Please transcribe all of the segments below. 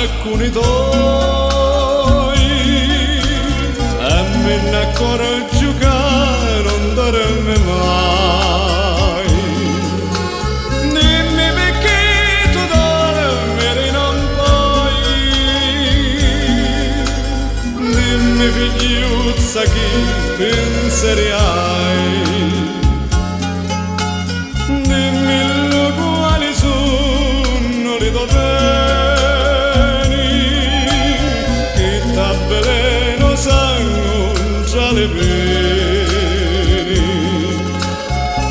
alcuni tuoi e me ne accorgo che non dorme mai. Dimmi perché tu dormire non puoi, dimmi figliuzza chi pensieri hai, dimmi quali sono le tue pene, che t'avveleno sangue già le pene.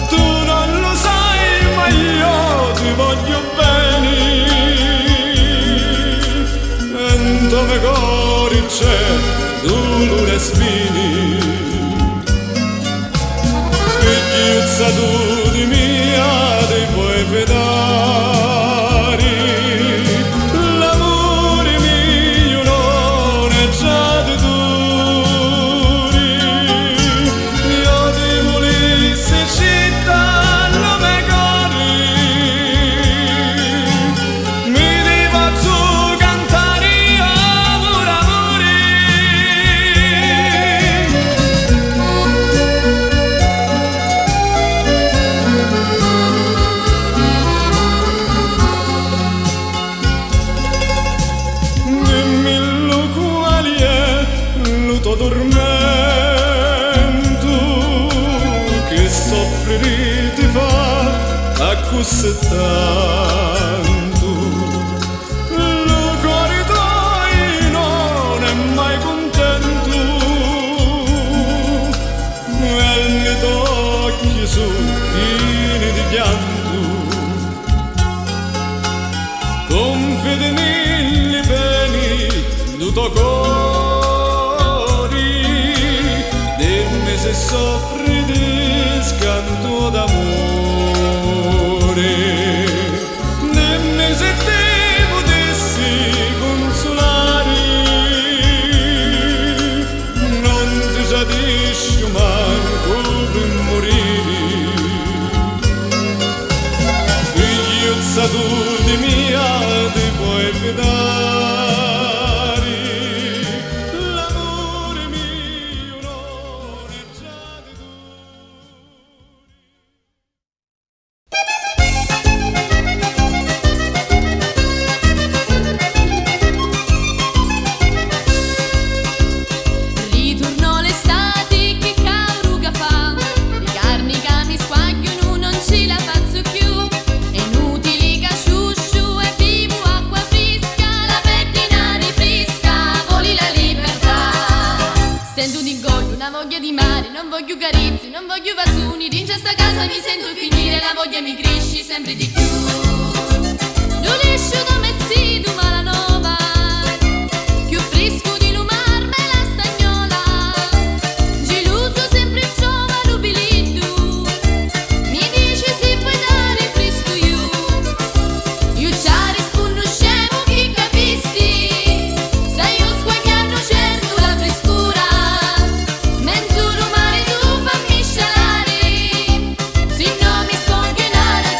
Tu non lo sai ma io ti voglio bene, e in tuo cuore c'è dolore e spini. Figliuzza tu di mia ti puoi fidare, l'amore mio non è già di duri. Io ti volessi città non mi cori, mi ti faccio cantare amore, amore. Dimmi lo quali è lo tuo tormento, che soffrire ti fa a così tanto. Lo cuore tuo non è mai contento, e nei tuoi occhi sono pieni di pianto. Confidi nelle pene du tuo cuore, dimmi se soffri di scanto d'amore, dimmi se ti potessi consolare, non ti giadisci manco per morire. Figliuzza tu di mia ti puoi fidare, l'amore mio non è già di Ritorno l'estate che cauruga fa, le carni che mi squagliano non ce la faccio più. È inutile che sciusciu e vivo acqua fresca, la pettina rifresca, voli la libertà. Sento un ingoglio, una voglia di mare, non voglio carezze, non voglio vasuni, in sta casa mi sento finire, la voglia mi cresce sempre di più. Non esce da mezzito malanova, più fresco di lumarme la stagnola, geloso sempre giovane ubilito, mi dice se puoi dare presto io ci rispondo scemo che capisti, sai io squagliando certo la frescura, mezzo lumare tu fammi scialare, se no mi spoglionare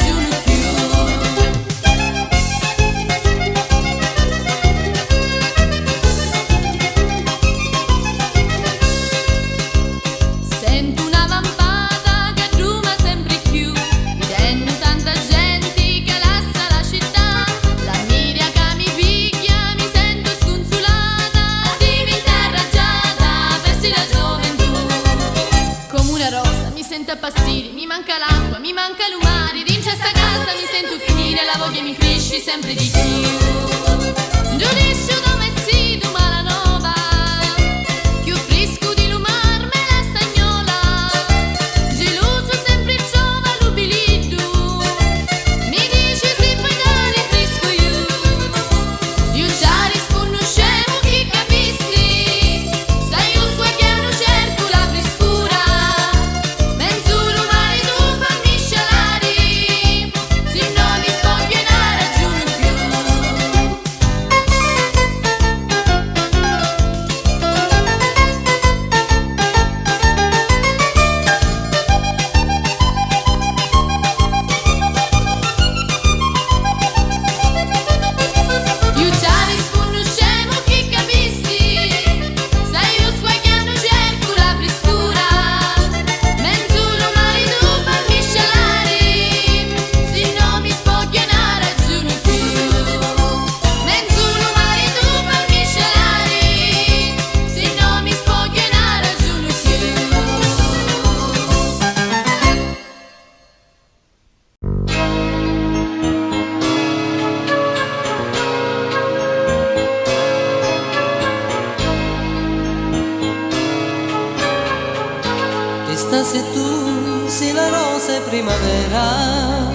cara,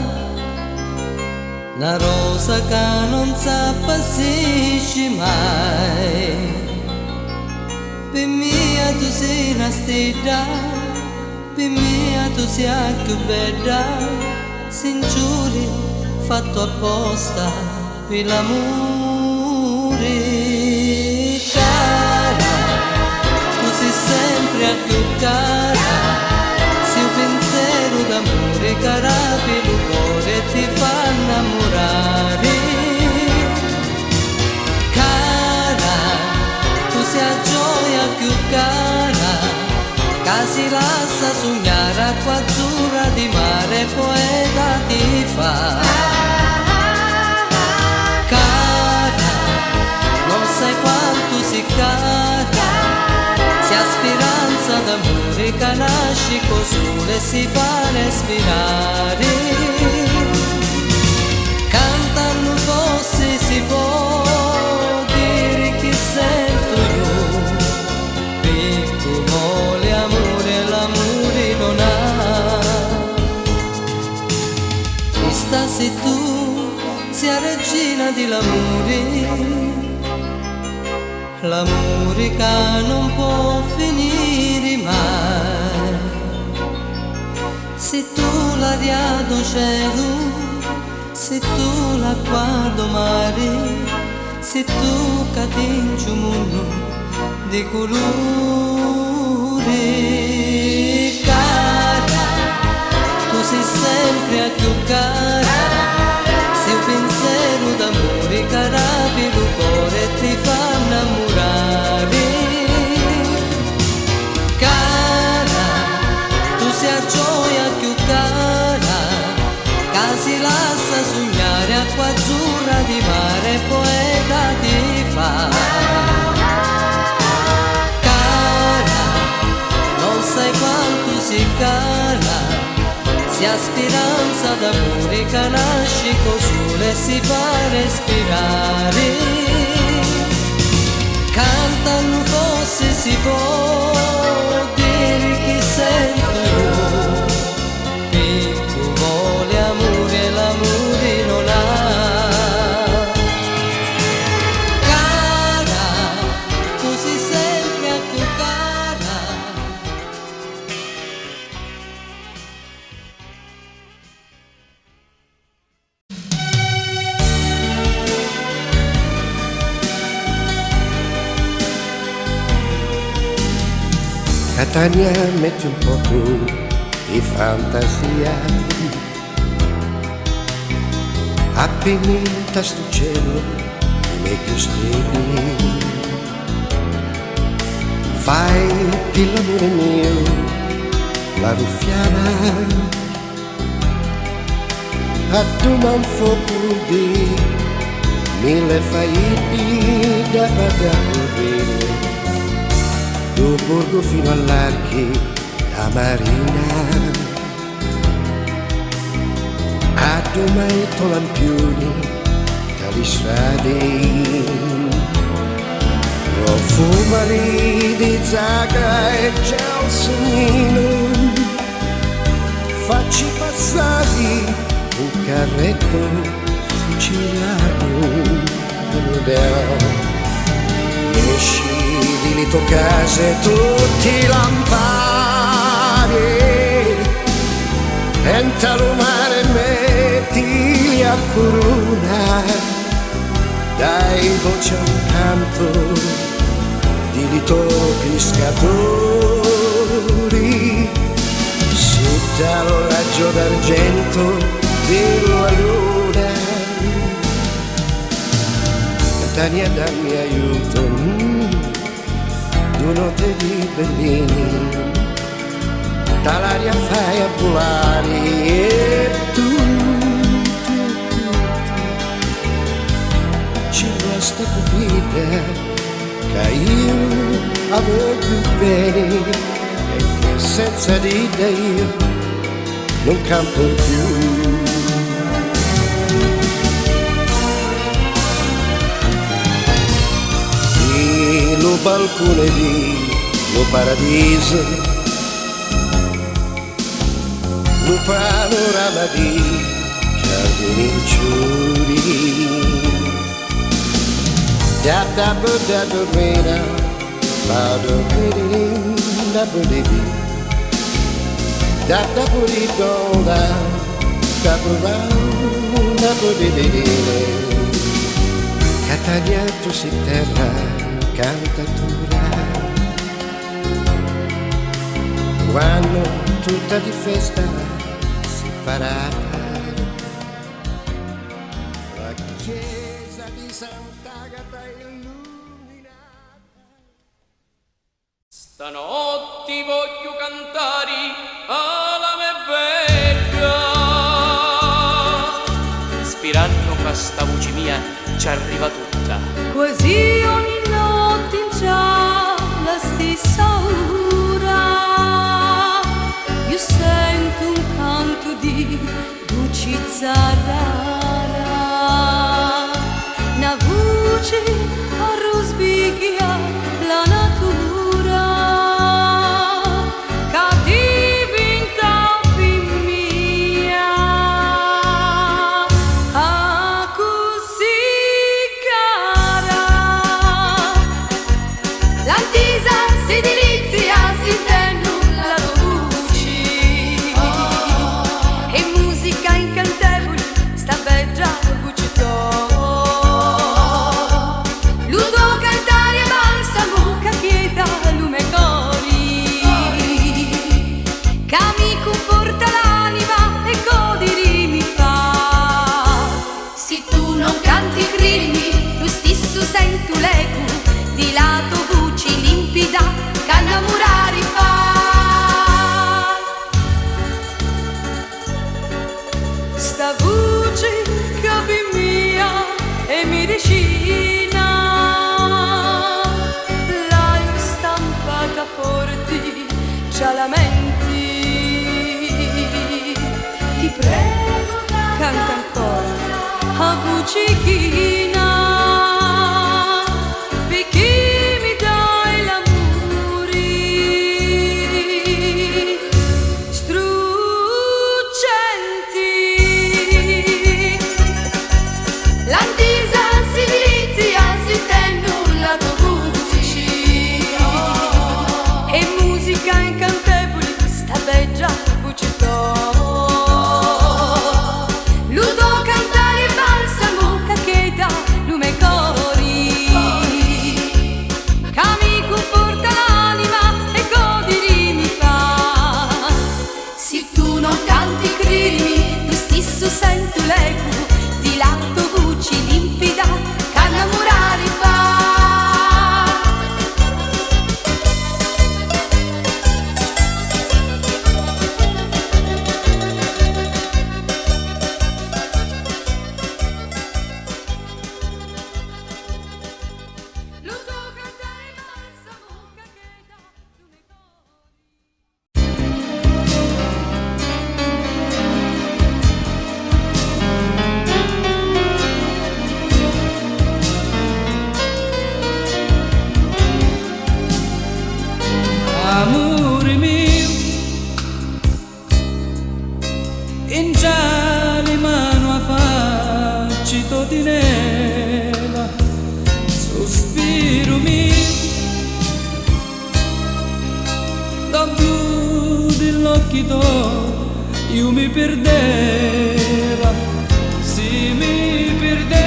una rosa che non s'appassisce mai. Per mia tu sei una stella, per mia tu sei più bella, sincuri fatto apposta per l'amore. Cara, tu sei sempre a più cara, sei un pensiero d'amore cara per il cuore ti fa innamorare. Cara, tu sei la gioia più cara, che si lascia sognare acqua azzurra di mare poeta ti fa. Cara, non sai quanto si cara, si ha speranza d'amore che nasce col sole e si fa respirare. Cantando forse si può dire che sento io, per vuole amore l'amore non ha. Questa sei tu, sei la regina dell'amore, l'amore che non può finire mai. Se tu l'aria do cielo, se tu l'acqua do mare, se tu catinci un mondo di colore. Cara, tu sei sempre a più cara, sei un pensiero d'amore cara per il cuore ti fa innamorare. Cara, tu sei la gioia più cara, che si lascia sognare acqua azzurra di mare poeta ti fa. Cara, non sai quanto si cara, si ha speranza d'amore che nasce col sole e si fa respirare. Cantando forse si può dire che sento io, che tu vuole amore l'amore non ha. Cara, tu sei sempre a più cara. Catania, metti un po' tu di fantasia, appennita sto cielo i miei steli. Fai di l'amore mio la ruffiana, adduma un fuoco di mille faidi da correre. Do borgo fino all'archi da marina, addomaito lampioni dalle strade, profumali di zaga e gelsomino, facci passare un carretto siciliano, esci di le tue case tutti lampari, entra lo mare mettili a corona, dai voce a un canto di lito pescatori, sotto lo raggio d'argento della luna. Catania dammi aiuto, due note di Bellini, dall'aria fai a volare e tu ci basta capire che io voglio bene e che senza di te io non campo più. Lo balcone di lo paradiso, un panorama di giardini ciuri. Da da bu da do re da, ba do re di da bu di di, da da bu di do da bu da bu di di di. Catania tu si terra cantatura, quando tutta di festa si parata, la chiesa di Sant'Agata illuminata. Stanotte voglio cantare alla me bella, ispirando questa voce mia ci arriva tutta. Quasi ogni notte in già la stessa ora io sento un canto di dolcezza rara, una voce a rosbiglia la natura che diventa mia, così cara. L'attesa si delizia, si intende la voce e musica incantevole, sta bella voce tua. Ludo cantare e balsamo che chieda lume cori, che mi conforta l'anima e godiri mi fa. Se tu non canti grilli, lo stesso sento l'eco di lato voce limpida che innamorare fa. Sta voce che mia e mi decina, l'hai stampata forte, già lamenti. Ti prego, canta ancora a voce china, perché mi dai l'amore struggenti. L'attesa si delizia, si intende la tua voce e musica incantevole, sta bella voce tua. Ludo cantare e balsamo che chieda lume cori, che mi conforta l'anima e godiri mi fa. Se tu non canti credimi, lo stesso sento l'eco di lato voce limpida che innamorare fa. Ludo cantare e balsamo che chieda lume cori. Amore mio, in già le mano a facci totinela, sospiro mio, da blu dell'occhio tuo io mi perdeva, si mi perdeva,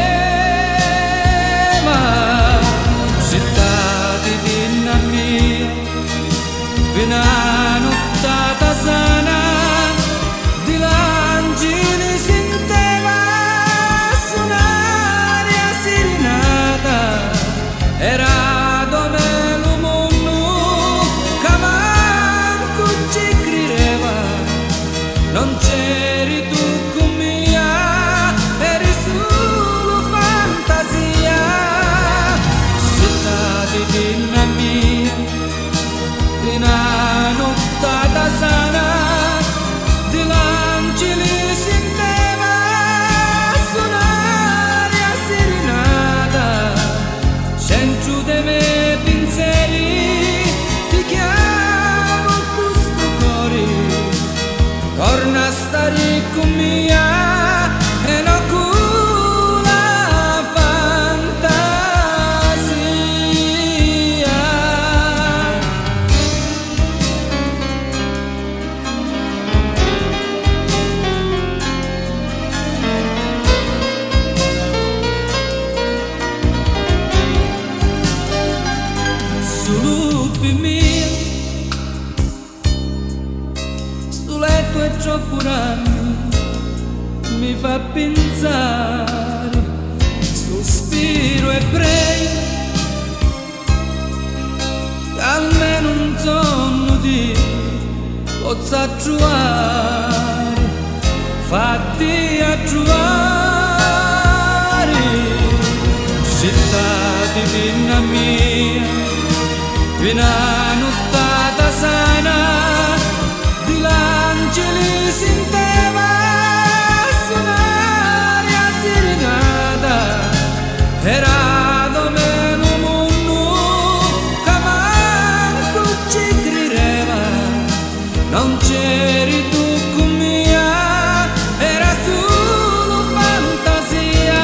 città di dinna mia, una nottata sana di l'angeli senteva suonare a serenata, era dove lo mondo che manco ci credeva, non c'eri tu con stupi mio, sto letto è troppo ragno, mi fa pensare, sospiro e prego, almeno un sonno di possa trovare, fatti a trovare, città divina mia, una nottata sana, di l'angeli sinteva suonare a serenata, era domeno mondo, che manco ci credeva, non c'eri tu con mia, era solo fantasia.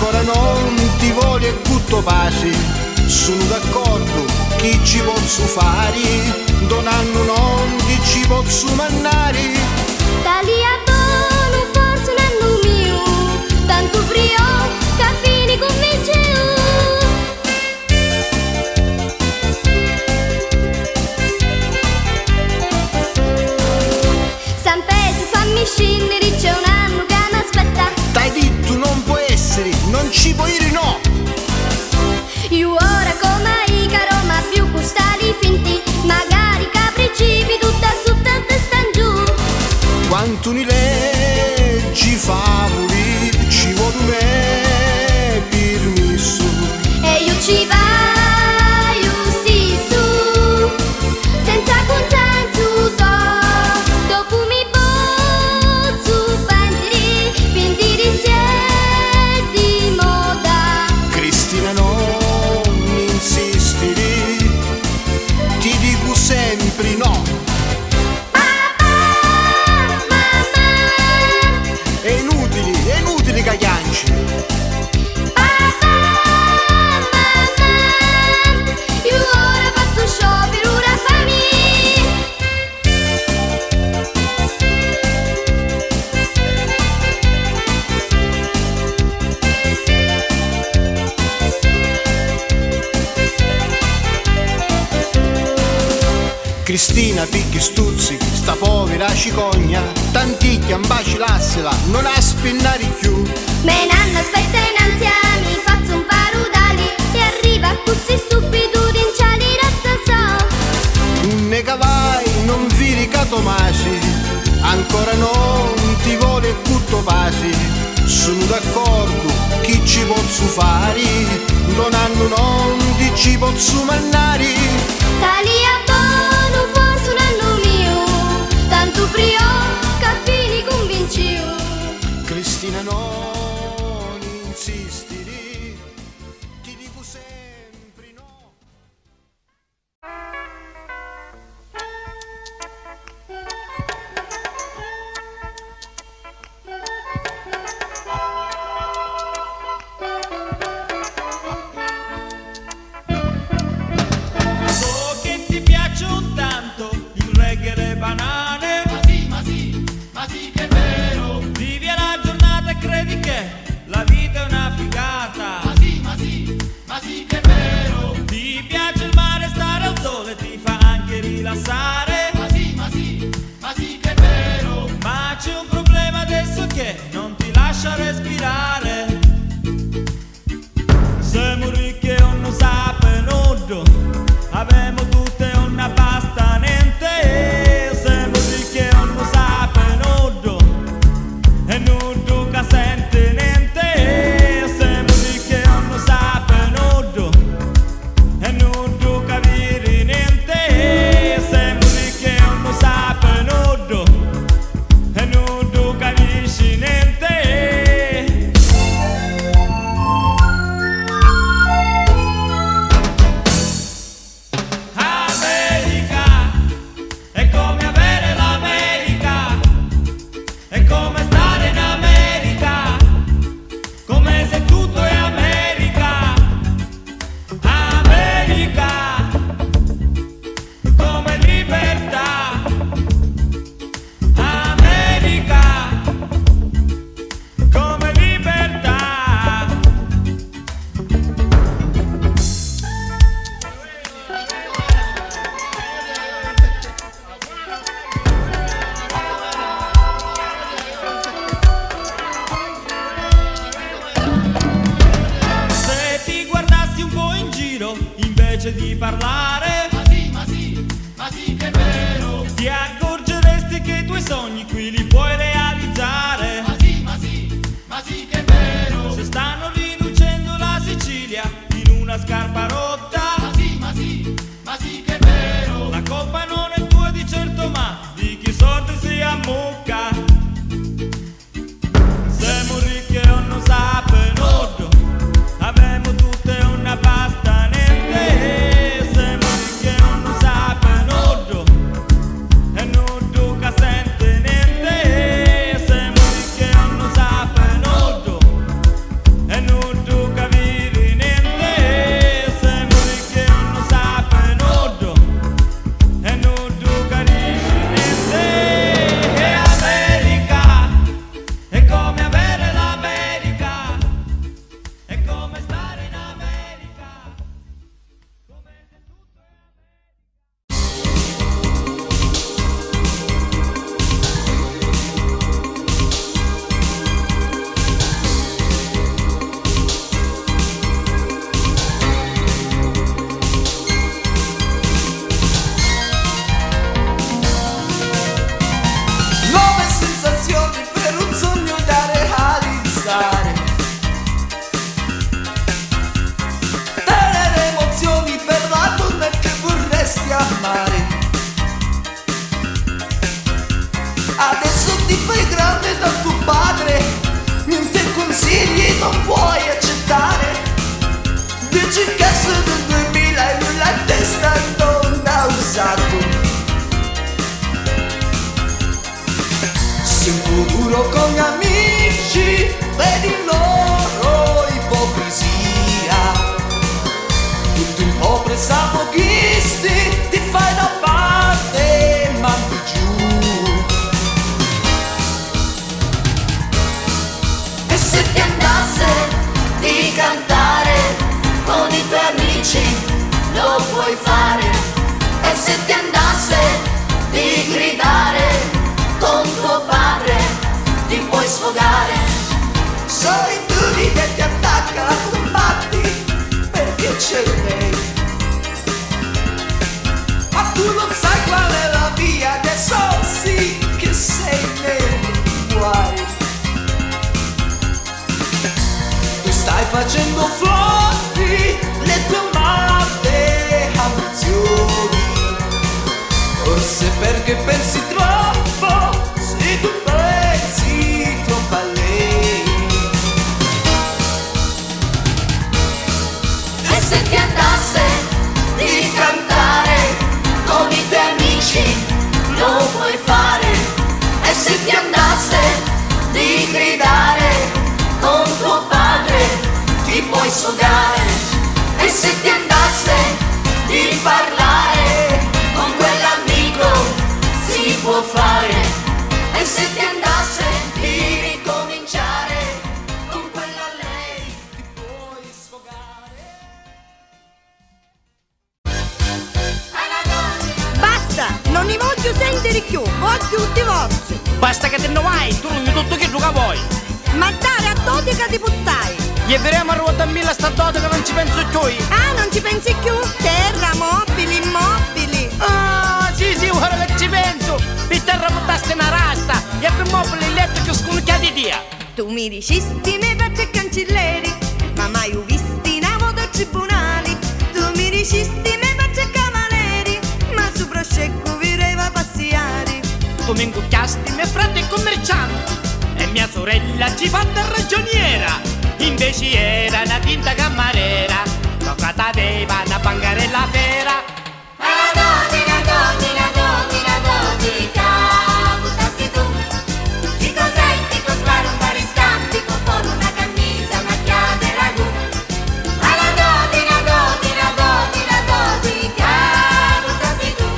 ancora non ti voglio e tutto pace, sono d'accordo chi ci posso fare, donando non chi ci posso mannare. Tali abbono forse un anno mio, tanto brio che fini con me giù. San Pedro fammi scendere, c'è un anno che mi aspetta. T'hai detto non può essere, non ci puoi dire no. Io ora come io tu ni leggi favoli, ci vuole me permesso. E io ci vai stesso, senza consenso dopo mi posso pentire se di moda. Cristina, non insistere, ti dico sempre no. È inutile che chianci. Io ora faccio sciopero, ora fammi. Cristina picchi stuzzichi, sta povera cicogna, tanticchia imbacilassela, non a spinnare più. Me nanno aspetta in ansia, mi faccio un parudali e arriva così stupido rinciali razza. Ne cavai, non vi ricato masi, ancora non ti vuole tutto pasi. Sono d'accordo, chi ci posso fare, non hanno non ti ci posso mannare. Tali abbono forse un anno mio, tanto prio che fini convinciu. Cristina, non insistere, ti dico sempre no. So che ti piacciono tanto il reggae e le banane. Ma sì che è vero. Vivi la giornata e credi che la vita è una figata. Ma sì che è vero. Ti piace il mare, stare al sole, ti fa anche rilassare. Ma sì che è vero. Ma c'è un problema adesso che non ti lascia respirare. Siamo ricchi e non sapendo, abbiamo tutte una pasta niente. Siamo ricchi e non sapendo, e non che sente niente. Siamo ricchi e non sapendo, e non capire niente. Siamo ricchi e non sapendo, e non capisci niente. America è come avere l'America, è come stare in America, come se tutto è America. America come libertà, America come libertà. Se ti guardassi un po' in giro invece di parlare, ma sì che è vero. Ti accorgeresti che i tuoi sogni qui li puoi realizzare. Ma sì che è vero. Se stanno riducendo la Sicilia in una scarpa rotta. Ma sì che è vero. La colpa non è tua di certo, ma di chi sorte si ammucca. Siamo ricchi e non sapendo, abbiamo tutte una pasta niente. Siamo figli non puoi accettare. Dici in casa del 2000 e lui la testa non ha usato. Se un futuro con gli amici, vedi loro ipocrisia. Tutti un po' pressapochisti, ti fai da parte, mandi giù. E se ti andasse di cantare con i tuoi amici, lo puoi fare. E se ti andasse di gridare con tuo padre, ti puoi sfogare. Solitudine ti attacca, combatti, perché c'è lei. Ma tu non sai qual è la via, adesso sì che sei nei guai. Tu stai facendo fuori le tue amate ambizioni. Forse perché pensi troppo, se tu pensi troppo a lei. E se ti andasse di cantare con i tuoi amici, lo puoi fare. E se ti andasse di gridare con tuo padre, ti puoi sfogare. E se ti andasse di parlare con quell'amico, si può fare. E se ti andasse di ricominciare con quella lei, ti puoi sfogare. Basta, non ne voglio sentire più, voglio un divorzio. Basta che te ne vai, tu non tutto che gioca vuoi. Ma dare a dotica di puttai. Gli verremo a ruota a mille sta dote che non ci penso più. Ah, non ci pensi più? Terra, mobili, immobili. Ah, sì, ora che ci penso. Per terra buttaste una rasta e per mobili il letto che scomucchiati dia. Tu mi dicisti me faccio cancelleri, ma mai ho visti una moto a tribunali. Tu mi dicisti me faccio cavaleri, ma su proscecco vireva passiari. Tu mi incucchiasti mio frate commerciante e mia sorella ci fatta ragioniera. Invece era una finta cammarera, toccata aveva una bancarella vera. Buttasti tu, ti cos'è? Ti sparo un bariscantico con una camisa macchiata e ragù. Alla dotica, buttasti tu,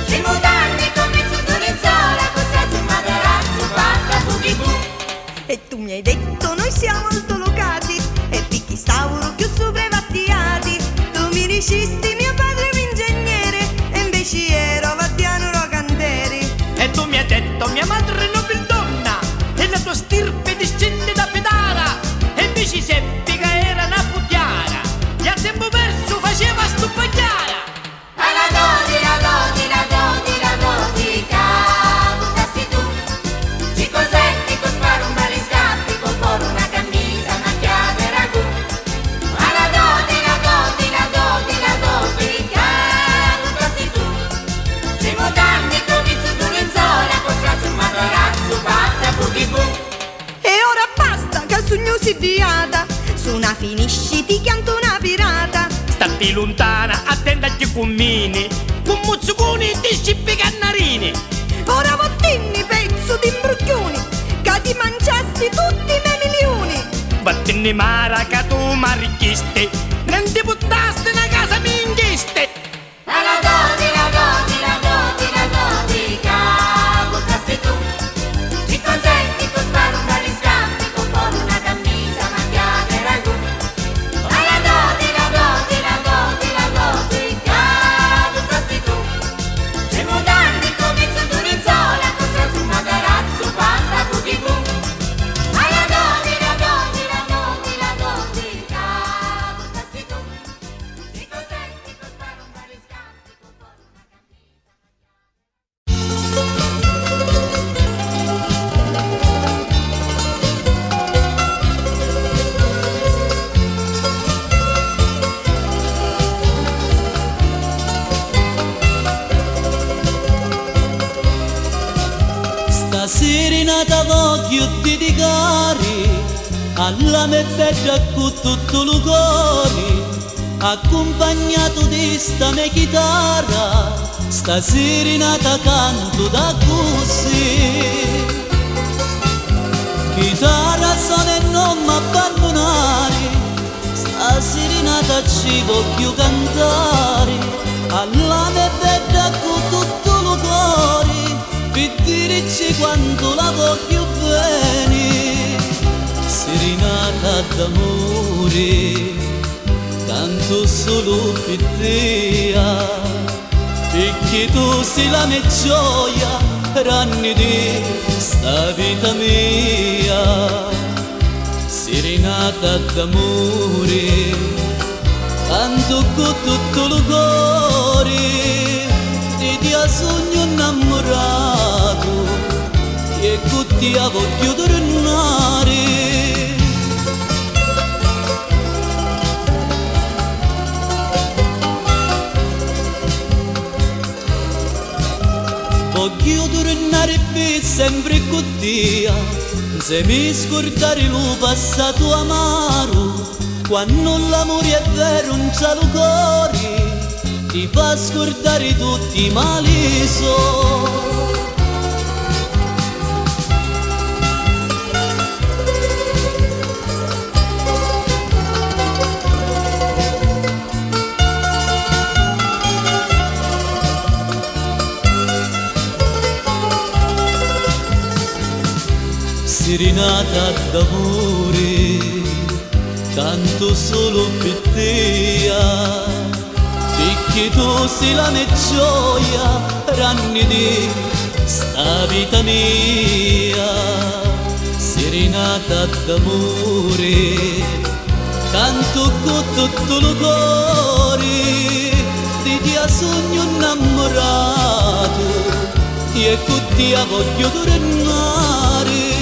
ti mutanti con mezzo d'unizola, con trazzo in materazzo fatta buchi bu. E tu mi hai detto noi siamo altolocati e picchi stauro più sopravvattiati. Tu mi dicisti mio padre è un ingegnere e invece ero Vattiano Rocanteri. E tu mi hai detto mia madre è nobildonna e la tua stirpe discende da Pedara. E invece seppi che era una putiara e a tempo perso faceva stupacchiara. Alla dotica, buttasti tu, ci cos'è? Ti sparo un bariscantico con una camisa macchiata e ragù. Alla dotica, buttasti tu, ci mutanti con mezzo d'unizola, con trazzo in materazzo fatta buchi bu. E ora basta che sogno si diata, su una finisci ti chianto una pirata. Stati lontana, attenta agli cummini, con muzzuconi ti scippi cannarini. Ora vottini pezzo di imbrucchioni, che ti mangiasti tutti i miei milioni. Vattene mara che tu m'arricchisti, non ti buttaste una casa mi inghiste. Alla dotica, buttasti tu, ci cos'è? Ti sparo un bariscantico con una camisa macchiata e ragù. Alla dotica, buttasti tu, ci mutanti con mezzo d'unizola, con trazzo in materazzo fatta buchi bu. Alla dotica, buttasti tu, ci cos'è? Ti sparo un bariscantico con una Stasera nata voglio dedicare alla me bella con tutto il cuore, accompagnato di sta mia chitarra, sta serenata canto da così. Chitarra suona e non m'abbandonare, sta serenata ci voglio cantare, alla me bella con tutto il cuore, per dirci quanto la voglio bene. Serenata d'amore, canto solo per te, perché tu sei la mia gioia, ranni di sta vita mia. Serenata d'amore, canto con tutto il cuore, ti sogno innamorato, e con te voglio tornare. Voglio tornare per sempre con te, se mi scordare lo passato amaro, quando l'amore è vero non c'ha lo cuore, ti fa scordare tutti i mali so. Serenata d'amore, canto solo per te, perché tu sei la mia gioia, ranni di sta vita mia. Serenata d'amore, canto con tutto il cuore, ti sogno innamorato, e con te voglio tornare.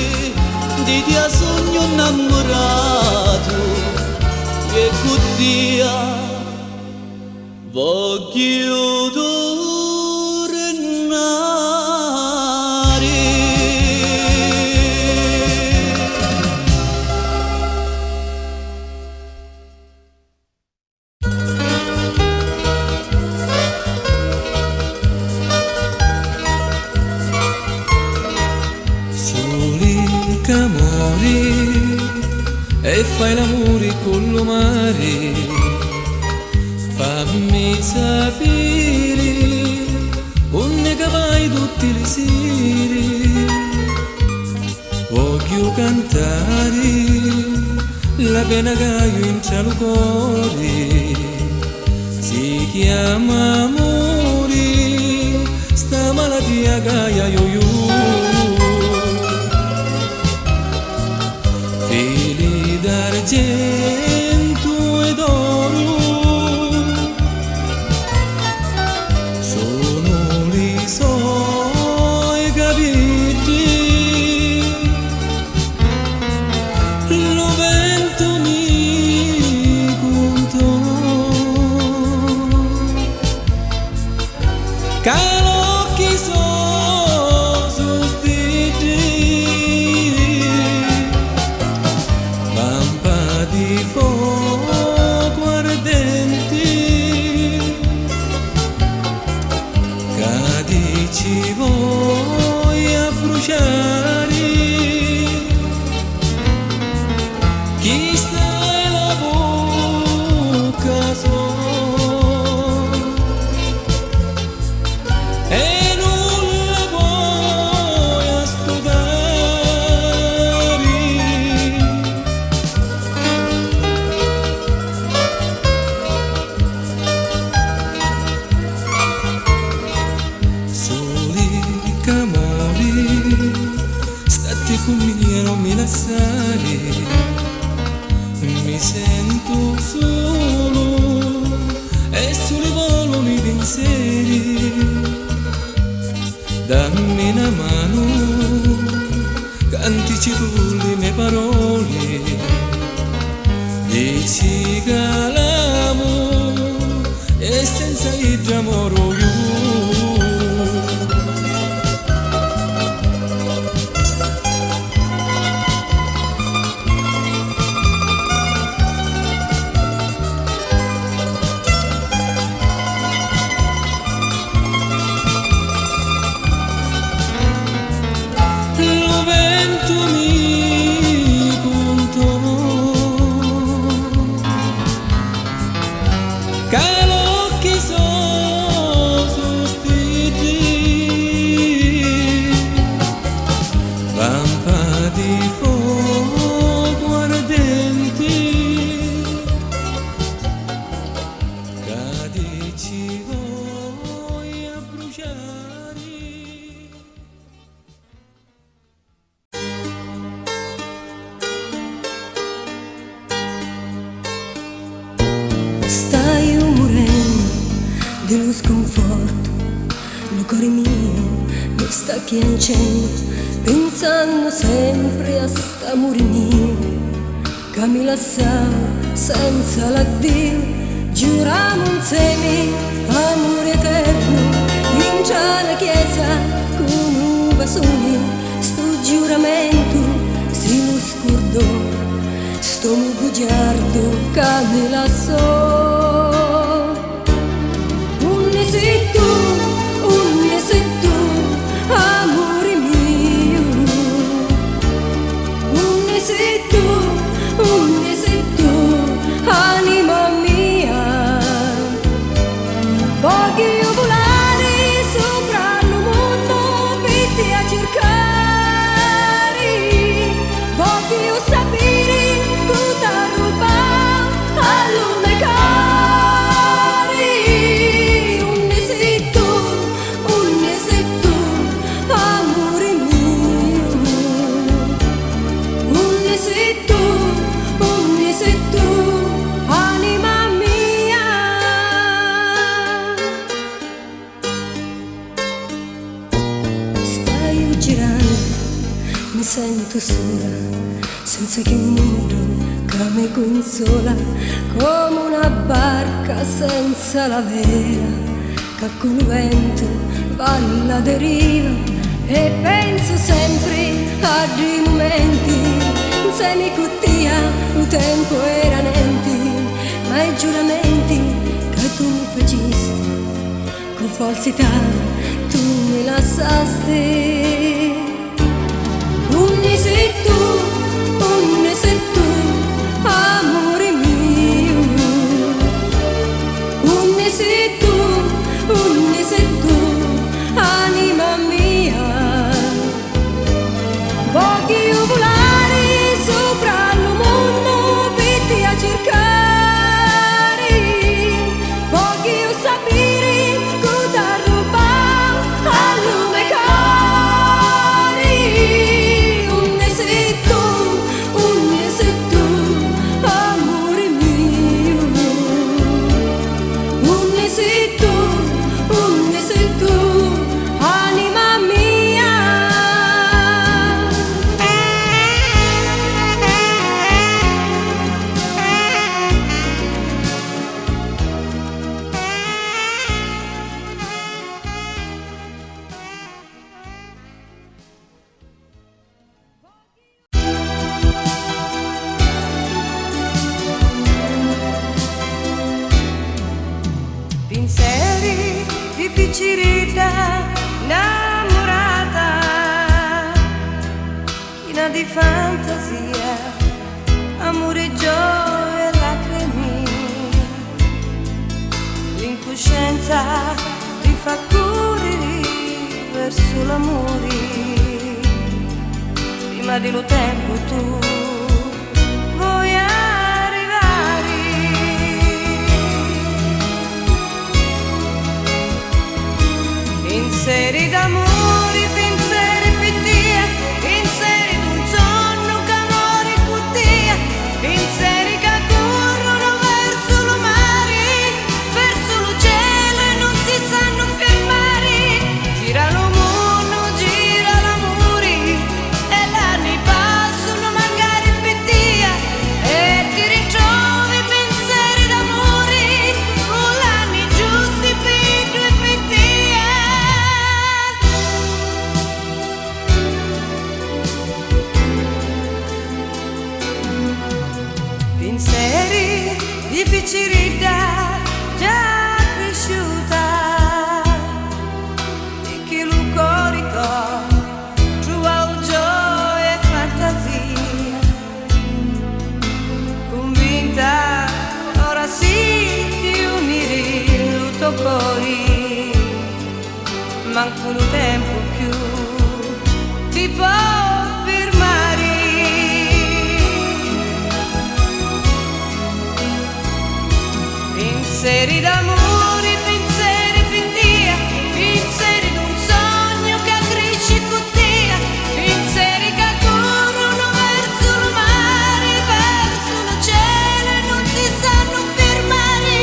Di dia sogno innamorato, e con te voglio tornare. E fai l'amore con lo mare, fammi sapere onde che vai tutte le sere. Voglio cantare la pena che io in cielo cuore, si chiama amore, sta malattia che io d'argento ed oro, sono li suoi capelli, lo vento mi contò, che l'occhi sono sostiti, di fuoco ardente, che dici voglia bruciare, chi sta la bocca sua e non la puoi astutare. Con me non mi lasciare, mi sento solo e soli volano i pensieri. Dammi una mano, cantici tu le mie parole, dici che l'amo e senza il tuo amore io. dello sconforto, il cuore mio mi sta piangendo, pensando sempre a st'amore mio, che mi lasciava senza l'addio. Giuramo insieme amore eterno, in già chiesa con un basone, sto giuramento si lo scordò, sto bugiardo che mi lasciò. Sei tu, amore mio, sei tu, anima mia. Voglio volare sopra il mondo per te a cercare, voglio sapere cosa ruba a lume cari. Mi sento sola, senza che un mondo che mi consola, come una barca senza la vela, che con il vento va alla deriva. E penso sempre a dei momenti, insieme con te, il tempo era niente, ma i giuramenti che tu mi facesti, con falsità tu mi lasciasti. Sei tu, amore mio, sei tu, anima mia. Voglio volare sopra il mondo per te a cercare, voglio sapere cosa ruba a lume cari. Pensieri di piccirita innamorata, piena di fantasia, amore, gioia e lacrime. L'incoscienza ti fa correre verso l'amore, prima dello tempo tu vuoi arrivare. Pensieri d'amore, pensieri fittia, pensieri d'un sonno che amore cutia, pensieri che corrono verso lo mare, verso lo cielo e non si sanno fermare. Gira lo mondo, gira l'amore, e l'anni passano magari per dia, e ti ritrovi pensieri d'amore, con l'anni giusti per due per dia. Pensieri di piccirita già cresciuta, e che lo corico trova gioia e fantasia, convinta ora sì di unire il tuo cuore, manco un tempo più ti può fermare. Pensieri d'amore, pensieri fintia, pensieri d'un sogno che cresce con te, pensieri che corrono verso il mare, verso il cielo e non si sanno fermare.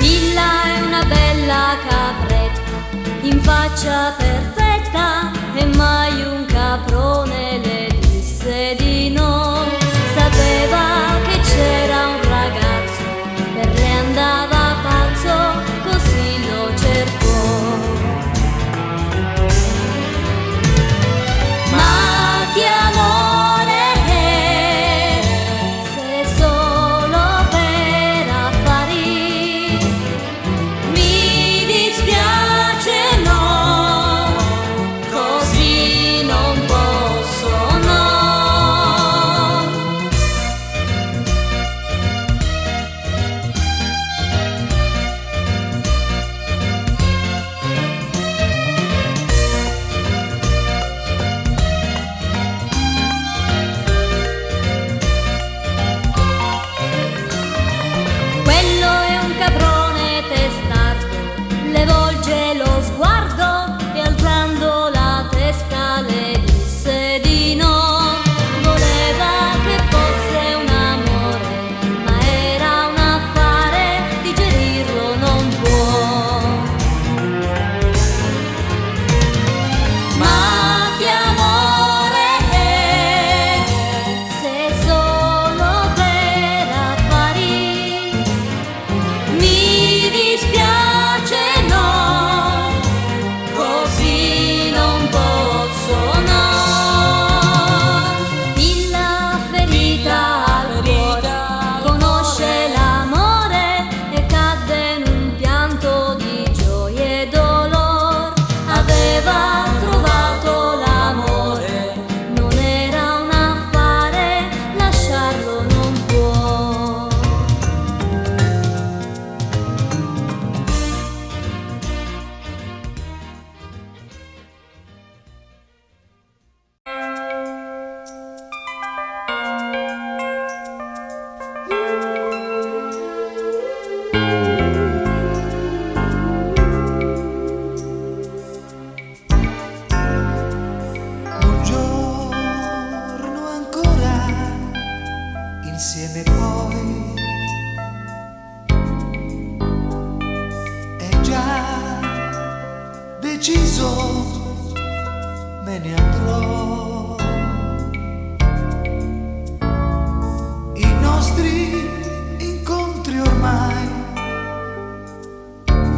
Pilla è una bella capretta, in faccia perfetta, e mai un caprone le disse di no. Sapeva che c'era un ragazzo, per lei andava pazzo, così lo cercò. Ma che amore è, se solo per affari, mi dispiace no, così non posso no. Quello è un caprone testardo, le volge lo sguardo e alzando la testa le disse di no. Voleva che fosse un amore, ma era un affare, digerirlo non può. Ma che amore è, se solo per affari, mi dispiace no, così non posso no. Pilla ferita al cuore, conosce l'amore e cadde in un pianto di gioia e dolor. Aveva trovato l'amore, non era un affare, lasciarlo non può. Un giorno ancora insieme poi, è già deciso, me ne andrò. I nostri incontri ormai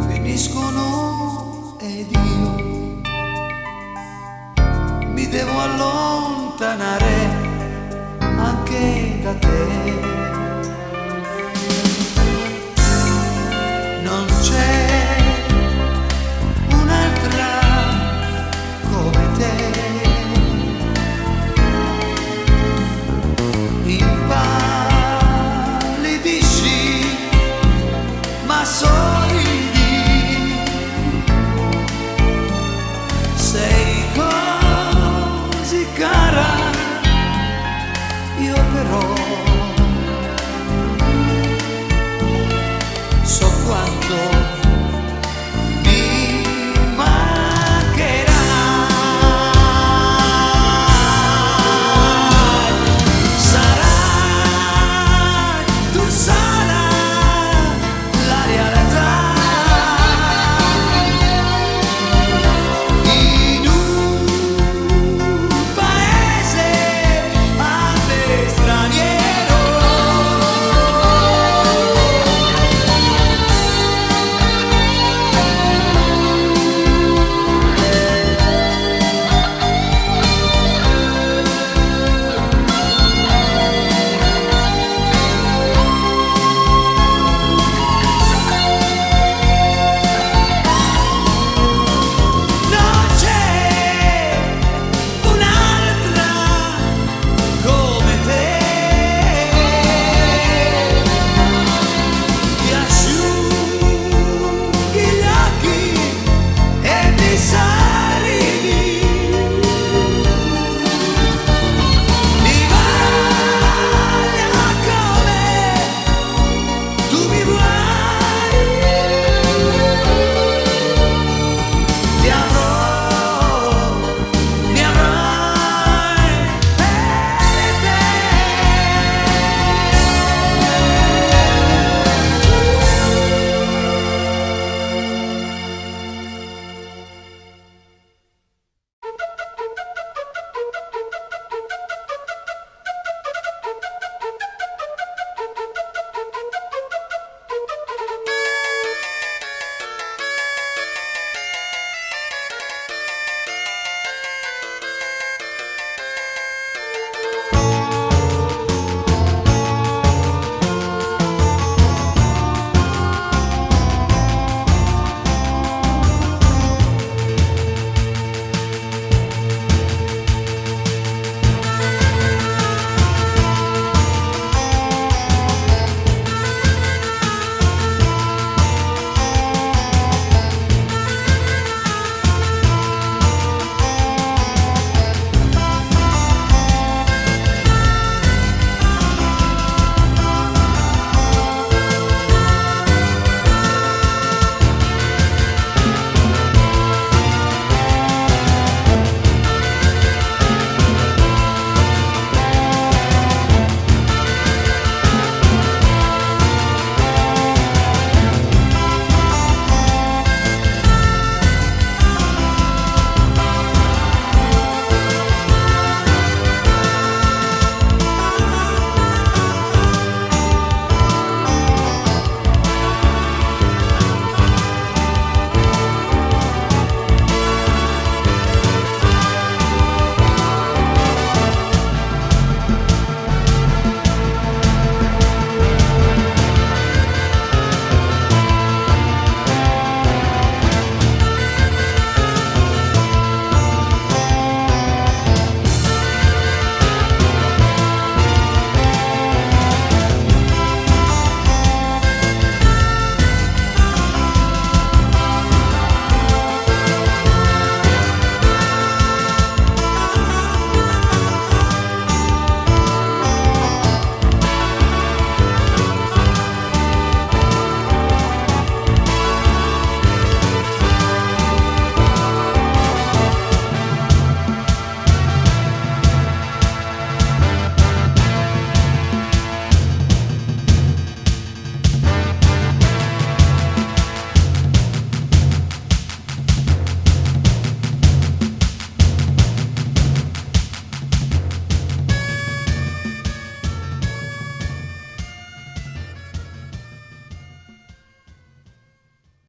finiscono ed io mi devo allontanare anche da te. Non c'è un'altra come te, impallidisci ma sorridi, sei così cara, io però so quanto